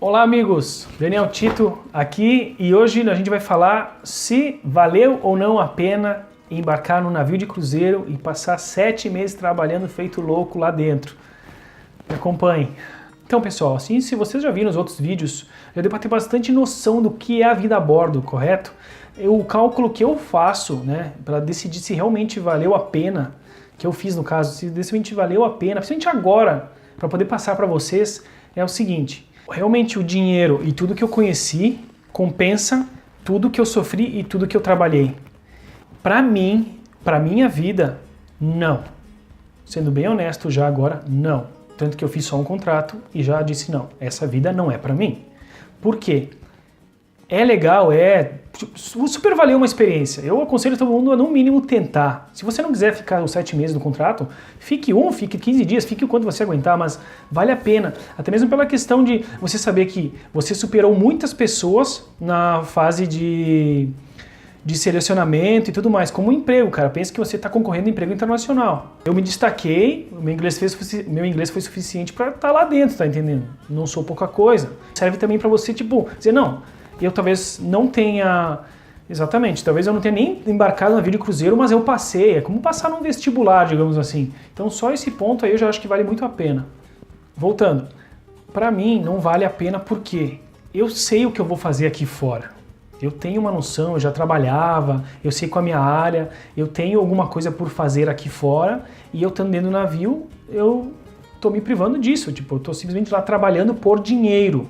Olá amigos, Daniel Tito aqui e hoje a gente vai falar se valeu ou não a pena embarcar no navio de cruzeiro e passar 7 meses trabalhando feito louco lá dentro. Me acompanhe. Então pessoal, assim, se vocês já viram os outros vídeos, já deu para ter bastante noção do que é a vida a bordo, correto? O cálculo que eu faço, né, para decidir se realmente valeu a pena, que eu fiz no caso, se realmente valeu a pena, principalmente agora, para poder passar para vocês, é o seguinte. Realmente o dinheiro e tudo que eu conheci compensa tudo que eu sofri e tudo que eu trabalhei. Para mim, para minha vida, não. Sendo bem honesto já agora, não. Tanto que eu fiz só um contrato e já disse não, essa vida não é para mim. Por quê? É legal, super valeu uma experiência. Eu aconselho todo mundo a no mínimo tentar. Se você não quiser ficar os 7 meses no contrato, fique 15 dias, fique o quanto você aguentar, mas vale a pena. Até mesmo pela questão de você saber que você superou muitas pessoas na fase de selecionamento e tudo mais, como um emprego, cara. Pensa que você está concorrendo a emprego internacional. Eu me destaquei, meu inglês foi suficiente para estar lá dentro, tá entendendo? Não sou pouca coisa. Serve também para você, tipo, dizer, não, eu talvez não tenha, exatamente, talvez eu não tenha nem embarcado no navio de cruzeiro, mas eu passei, é como passar num vestibular, digamos assim. Então só esse ponto aí eu já acho que vale muito a pena. Voltando, para mim não vale a pena porque eu sei o que eu vou fazer aqui fora. Eu tenho uma noção, eu já trabalhava, eu sei qual é a minha área, eu tenho alguma coisa por fazer aqui fora e eu estando dentro do navio, eu tô me privando disso, tipo, eu tô simplesmente lá trabalhando por dinheiro.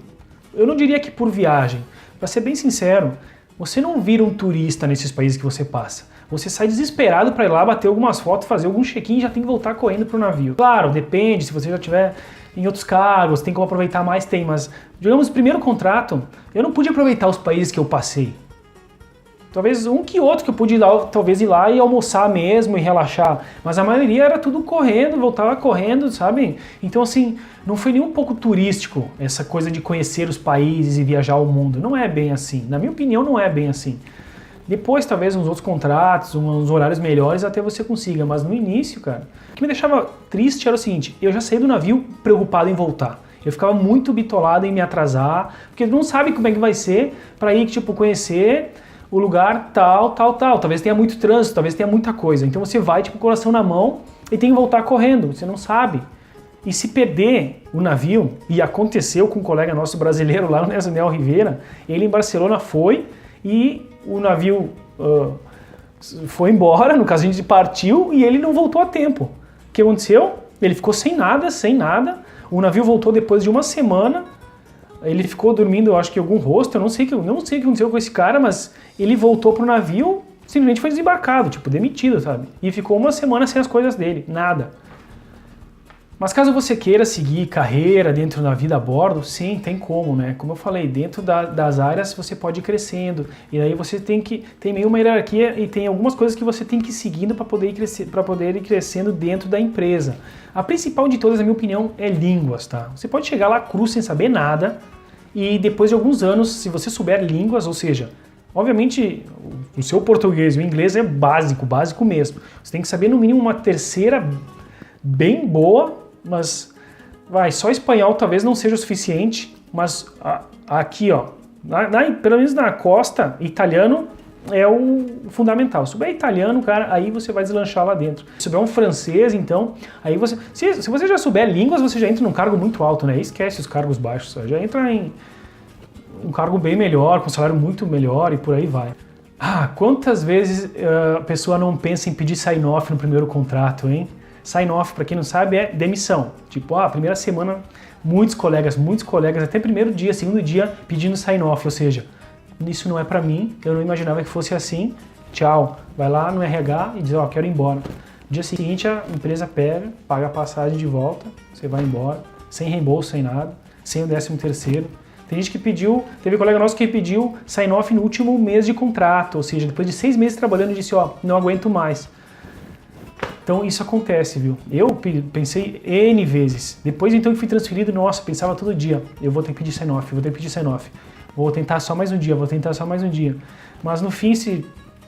Eu não diria que por viagem. Para ser bem sincero, você não vira um turista nesses países que você passa. Você sai desesperado para ir lá bater algumas fotos, fazer algum check-in e já tem que voltar correndo para o navio. Claro, depende, se você já tiver em outros cargos, tem como aproveitar mais, tem, mas digamos, primeiro contrato, eu não pude aproveitar os países que eu passei. Talvez um que outro que eu pude talvez ir lá e almoçar mesmo e relaxar, mas a maioria era tudo correndo, voltava correndo, sabe? Então assim, não foi nem um pouco turístico essa coisa de conhecer os países e viajar o mundo, não é bem assim, na minha opinião não é bem assim. Depois talvez uns outros contratos, uns horários melhores até você consiga, mas no início, cara, o que me deixava triste era o seguinte, eu já saí do navio preocupado em voltar. Eu ficava muito bitolado em me atrasar, porque não sabe como é que vai ser para ir, tipo, conhecer o lugar tal. Talvez tenha muito trânsito, talvez tenha muita coisa. Então você vai, tipo, com o coração na mão e tem que voltar correndo, você não sabe. E se perder o navio, e aconteceu com um colega nosso brasileiro lá no Daniel Rivera, ele em Barcelona foi e o navio foi embora, no caso a gente partiu e ele não voltou a tempo. O que aconteceu? Ele ficou sem nada, o navio voltou depois de uma semana. Ele ficou dormindo, eu acho que em algum hostel, eu não sei o que aconteceu com esse cara, mas ele voltou pro navio, simplesmente foi desembarcado, tipo, demitido, sabe? E ficou uma semana sem as coisas dele, nada. Mas caso você queira seguir carreira dentro da vida a bordo, sim, tem como, né? Como eu falei, dentro das áreas você pode ir crescendo, e aí você tem meio uma hierarquia e tem algumas coisas que você tem que ir seguindo para poder ir crescendo dentro da empresa. A principal de todas, na minha opinião, é línguas, tá? Você pode chegar lá cru sem saber nada, e depois de alguns anos, se você souber línguas, ou seja, obviamente o seu português e o inglês é básico mesmo. Você tem que saber no mínimo uma terceira bem boa, mas só espanhol talvez não seja o suficiente, mas aqui, ó, pelo menos na costa, italiano é o fundamental. Se souber italiano, cara, aí você vai deslanchar lá dentro. Se souber um francês, então, aí você... Se você já souber línguas, você já entra num cargo muito alto, né? Esquece os cargos baixos, já entra em um cargo bem melhor, com um salário muito melhor e por aí vai. Quantas vezes a pessoa não pensa em pedir sign-off no primeiro contrato, hein? Sign-off, para quem não sabe, é demissão. Tipo, primeira semana, muitos colegas, até primeiro dia, segundo dia, pedindo sign-off, ou seja, isso não é para mim, eu não imaginava que fosse assim, tchau. Vai lá no RH e diz, quero ir embora. No dia seguinte, a empresa pega, paga a passagem de volta, você vai embora, sem reembolso, sem nada, sem o 13º. Tem gente que teve um colega nosso que pediu sign-off no último mês de contrato, ou seja, depois de 6 meses trabalhando, disse, não aguento mais. Então isso acontece, viu? Eu pensei N vezes. Depois então que fui transferido, nossa, pensava todo dia, eu vou ter que pedir sign-off, vou tentar só mais um dia. Mas no fim,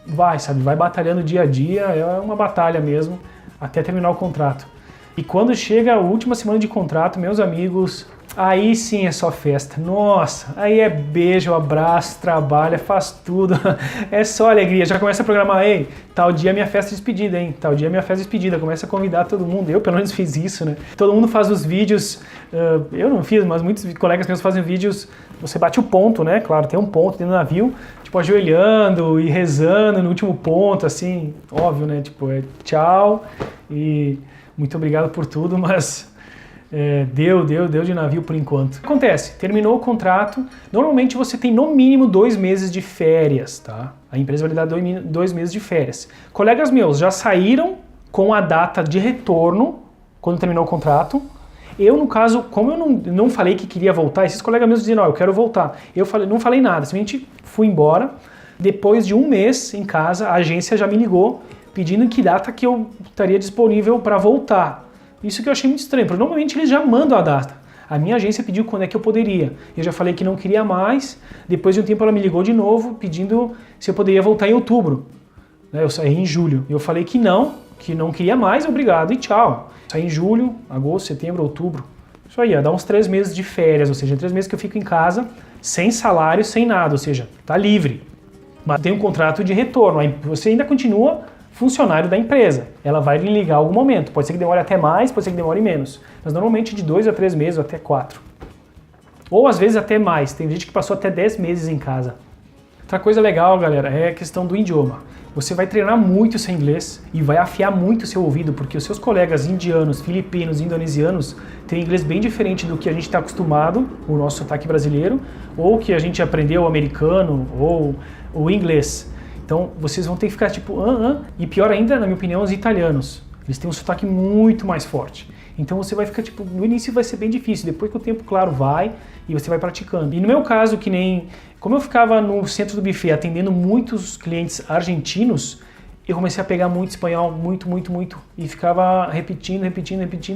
vai batalhando dia a dia, é uma batalha mesmo, até terminar o contrato. E quando chega a última semana de contrato, meus amigos, Aí sim é só festa. Nossa, aí é beijo, abraço, trabalha, faz tudo. É só alegria. Já começa a programar, ei, tal dia é minha festa de despedida, hein? Tal dia é minha festa de despedida. Começa a convidar todo mundo. Eu, pelo menos, fiz isso, né? Todo mundo faz os vídeos. Eu não fiz, mas muitos colegas meus fazem vídeos. Você bate o ponto, né? Claro, tem um ponto dentro do navio. Tipo, ajoelhando e rezando no último ponto, assim. Óbvio, né? Tipo, é tchau e muito obrigado por tudo, mas... deu de navio por enquanto. O que acontece? Terminou o contrato, normalmente você tem no mínimo 2 meses de férias, tá? A empresa vai lhe dar 2 meses de férias. Colegas meus já saíram com a data de retorno, quando terminou o contrato. Eu, no caso, como eu não falei que queria voltar, esses colegas meus diziam, não, eu quero voltar. Eu não falei nada, simplesmente fui embora. Depois de 1 mês em casa, a agência já me ligou, pedindo que data que eu estaria disponível para voltar. Isso que eu achei muito estranho, porque normalmente eles já mandam a data. A minha agência pediu quando é que eu poderia. Eu já falei que não queria mais. Depois de um tempo ela me ligou de novo, pedindo se eu poderia voltar em outubro. Eu saí em julho. Eu falei que não queria mais, obrigado e tchau. Saí em julho, agosto, setembro, outubro. Isso aí, dá uns 3 meses de férias, ou seja, 3 meses que eu fico em casa, sem salário, sem nada, ou seja, tá livre. Mas tem um contrato de retorno, aí você ainda continua funcionário da empresa. Ela vai lhe ligar em algum momento. Pode ser que demore até mais, pode ser que demore menos. Mas normalmente de 2 a 3 meses, ou até 4. Ou às vezes até mais. Tem gente que passou até 10 meses em casa. Outra coisa legal, galera, é a questão do idioma. Você vai treinar muito seu inglês e vai afiar muito seu ouvido, porque os seus colegas indianos, filipinos, indonesianos têm inglês bem diferente do que a gente está acostumado, o nosso sotaque brasileiro, ou que a gente aprendeu o americano ou o inglês. Então, vocês vão ter que ficar tipo, e pior ainda, na minha opinião, os italianos. Eles têm um sotaque muito mais forte. Então, você vai ficar tipo, no início vai ser bem difícil, depois que o tempo, claro, vai e você vai praticando. E no meu caso, como eu ficava no centro do buffet atendendo muitos clientes argentinos, eu comecei a pegar muito espanhol, muito, e ficava repetindo.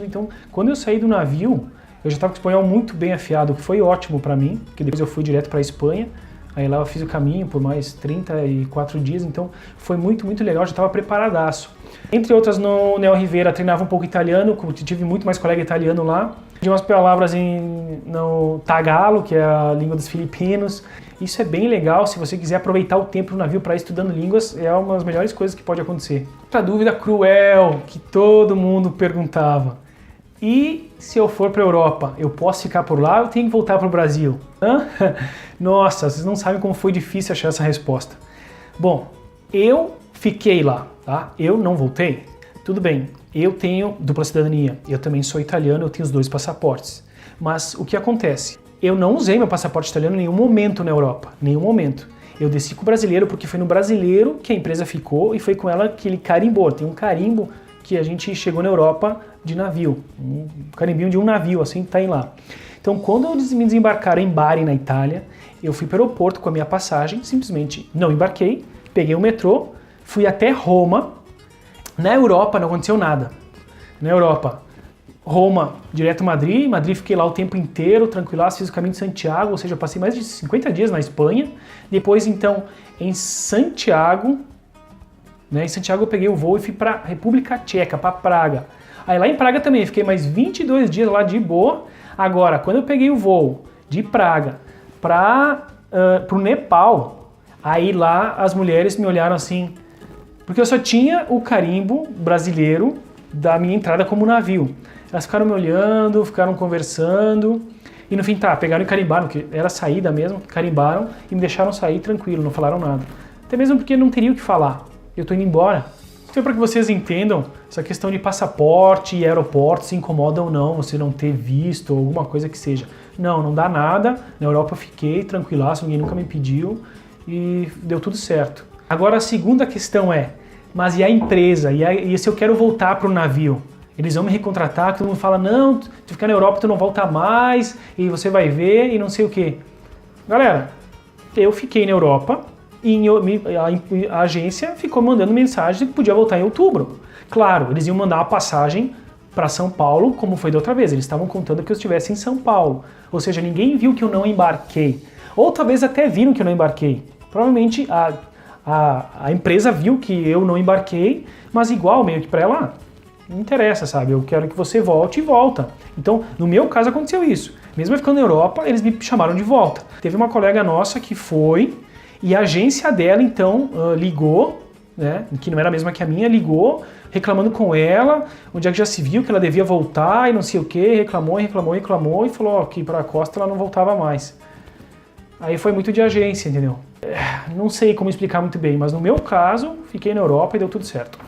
Então, quando eu saí do navio, eu já estava com o espanhol muito bem afiado, o que foi ótimo para mim, porque depois eu fui direto para a Espanha. Aí lá eu fiz o caminho por mais 34 dias, então foi muito legal, já estava preparadaço. Entre outras, no Neo Rivera treinava um pouco italiano, tive muito mais colega italiano lá. De umas palavras no tagalo, que é a língua dos filipinos. Isso é bem legal, se você quiser aproveitar o tempo no navio para ir estudando línguas, é uma das melhores coisas que pode acontecer. Outra dúvida cruel, que todo mundo perguntava. E se eu for para a Europa, eu posso ficar por lá ou eu tenho que voltar para o Brasil? Nossa, vocês não sabem como foi difícil achar essa resposta. Bom, eu fiquei lá, tá? Eu não voltei. Tudo bem, eu tenho dupla cidadania, eu também sou italiano, eu tenho os 2 passaportes. Mas o que acontece? Eu não usei meu passaporte italiano em nenhum momento na Europa, nenhum momento. Eu desci com o brasileiro porque foi no brasileiro que a empresa ficou e foi com ela que ele carimbou. Tem um carimbo que a gente chegou na Europa de navio, um carimbinho de um navio, assim, tá aí lá. Então, quando eles me desembarcaram em Bari, na Itália, eu fui para o aeroporto com a minha passagem, simplesmente não embarquei, peguei o metrô, fui até Roma. Na Europa não aconteceu nada. Na Europa, Roma, direto Madrid, fiquei lá o tempo inteiro, tranquilaço, fiz o caminho de Santiago, ou seja, eu passei mais de 50 dias na Espanha. Depois, então, em Santiago, eu peguei o voo e fui para República Tcheca, para Praga. Aí lá em Praga também, fiquei mais 22 dias lá de boa. Agora, quando eu peguei o voo de Praga para o Nepal, aí lá as mulheres me olharam assim, porque eu só tinha o carimbo brasileiro da minha entrada como navio. Elas ficaram me olhando, ficaram conversando, e no fim pegaram e carimbaram, que era saída mesmo, carimbaram e me deixaram sair tranquilo, não falaram nada. Até mesmo porque não teria o que falar, eu tô indo embora. Então, para que vocês entendam, essa questão de passaporte e aeroporto, se incomoda ou não você não ter visto ou alguma coisa que seja. Não dá nada. Na Europa eu fiquei tranquilaço, ninguém nunca me pediu e deu tudo certo. Agora a segunda questão é, mas e a empresa? E se eu quero voltar para o navio? Eles vão me recontratar, todo mundo fala, não, tu ficar na Europa tu não volta mais e você vai ver e não sei o quê. Galera, eu fiquei na Europa, e a agência ficou mandando mensagem de que podia voltar em outubro. Claro, eles iam mandar uma passagem para São Paulo, como foi da outra vez. Eles estavam contando que eu estivesse em São Paulo. Ou seja, ninguém viu que eu não embarquei. Ou talvez até viram que eu não embarquei. Provavelmente a empresa viu que eu não embarquei, mas igual, meio que para ela, não interessa, sabe? Eu quero que você volte e volta. Então, no meu caso aconteceu isso. Mesmo eu ficando na Europa, eles me chamaram de volta. Teve uma colega nossa que foi e a agência dela então ligou, né, que não era a mesma que a minha, ligou reclamando com ela, onde é que já se viu que ela devia voltar e não sei o que, reclamou e falou ó, que para a costa ela não voltava mais. Aí foi muito de agência, entendeu? Não sei como explicar muito bem, mas no meu caso, fiquei na Europa e deu tudo certo.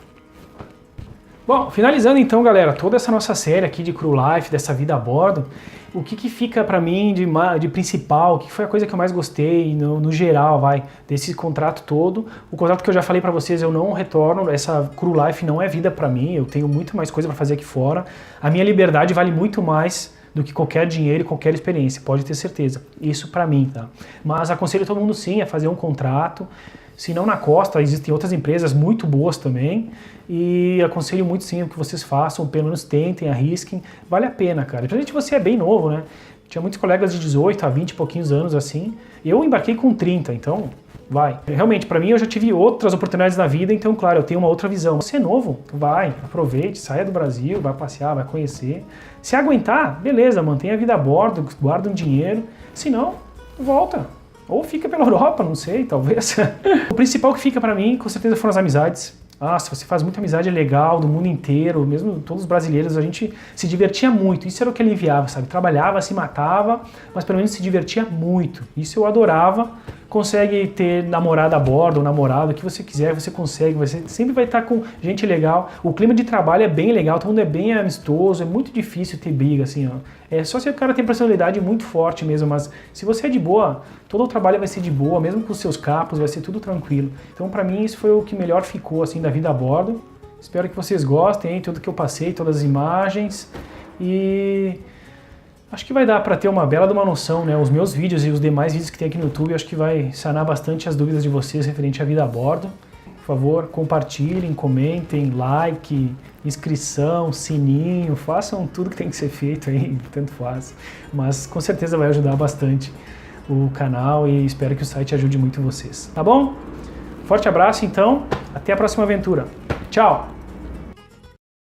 Bom, finalizando então, galera, toda essa nossa série aqui de Crew Life, dessa vida a bordo, o que fica pra mim de principal, o que foi a coisa que eu mais gostei no geral, desse contrato todo. O contrato que eu já falei pra vocês, eu não retorno, essa Crew Life não é vida pra mim, eu tenho muito mais coisa pra fazer aqui fora. A minha liberdade vale muito mais do que qualquer dinheiro e qualquer experiência, pode ter certeza. Isso pra mim, tá? Mas aconselho todo mundo sim a fazer um contrato. Se não na costa, existem outras empresas muito boas também. E aconselho muito sim que vocês façam, pelo menos tentem, arrisquem. Vale a pena, cara. Principalmente você é bem novo, né? Tinha muitos colegas de 18 a 20 e pouquinhos anos assim. Eu embarquei com 30, então vai. Realmente, pra mim eu já tive outras oportunidades na vida, então claro, eu tenho uma outra visão. Você é novo, vai, aproveite, saia do Brasil, vai passear, vai conhecer. Se aguentar, beleza, mantenha a vida a bordo, guarda um dinheiro. Se não, volta. Ou fica pela Europa, não sei, talvez. O principal que fica pra mim, com certeza, foram as amizades. Ah, se você faz muita amizade legal do mundo inteiro, mesmo todos os brasileiros, a gente se divertia muito. Isso era o que aliviava, sabe? Trabalhava, se matava, mas pelo menos se divertia muito. Isso eu adorava. Consegue ter namorada a bordo, ou namorado, o que você quiser, você consegue. Você sempre vai estar com gente legal. O clima de trabalho é bem legal, todo mundo é bem amistoso, é muito difícil ter briga, assim, ó. É só se o cara tem personalidade muito forte mesmo, mas se você é de boa, todo o trabalho vai ser de boa, mesmo com os seus capos, vai ser tudo tranquilo. Então, pra mim, isso foi o que melhor ficou, assim, da vida a bordo. Espero que vocês gostem, hein, tudo que eu passei, todas as imagens. E acho que vai dar para ter uma bela de uma noção, né? Os meus vídeos e os demais vídeos que tem aqui no YouTube, acho que vai sanar bastante as dúvidas de vocês referente à vida a bordo. Por favor, compartilhem, comentem, like, inscrição, sininho, façam tudo que tem que ser feito aí, tanto faz. Mas com certeza vai ajudar bastante o canal e espero que o site ajude muito vocês. Tá bom? Forte abraço então, até a próxima aventura. Tchau!